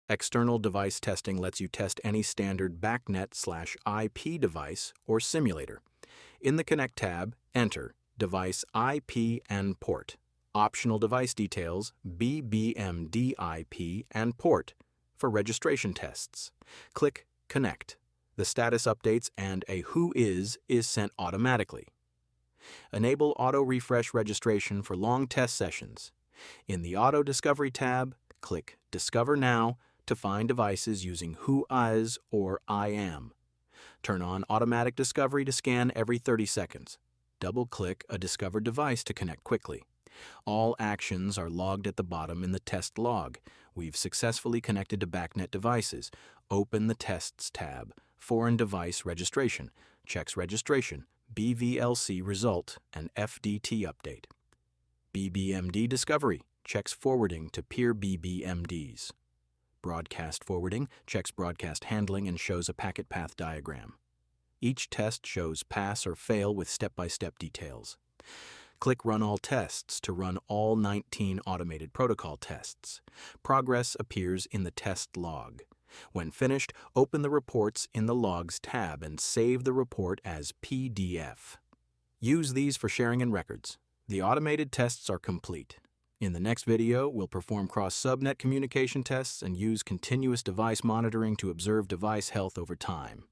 External device testing lets you test any standard BACnet/IP device or simulator. In the Connect tab, enter device IP and port. Optional device details, BBMD IP and port for registration tests. Click Connect. The status updates and a Who is sent automatically. Enable auto refresh registration for long test sessions. In the Auto Discovery tab, click Discover Now to find devices using Who is or I am. Turn on automatic discovery to scan every 30 seconds. Double-click a discovered device to connect quickly. All actions are logged at the bottom in the test log. We've successfully connected to BACnet devices. Open the Tests tab. Foreign device registration. Checks registration, BVLC result, and FDT update. BBMD Discovery. Checks forwarding to peer BBMDs. Broadcast Forwarding checks broadcast handling and shows a packet path diagram. Each test shows pass or fail with step-by-step details. Click Run All Tests to run all 19 automated protocol tests. Progress appears in the test log. When finished, open the Reports in the Logs tab and save the report as PDF. Use these for sharing in records. The automated tests are complete. In the next video, we'll perform cross-subnet communication tests and use continuous device monitoring to observe device health over time.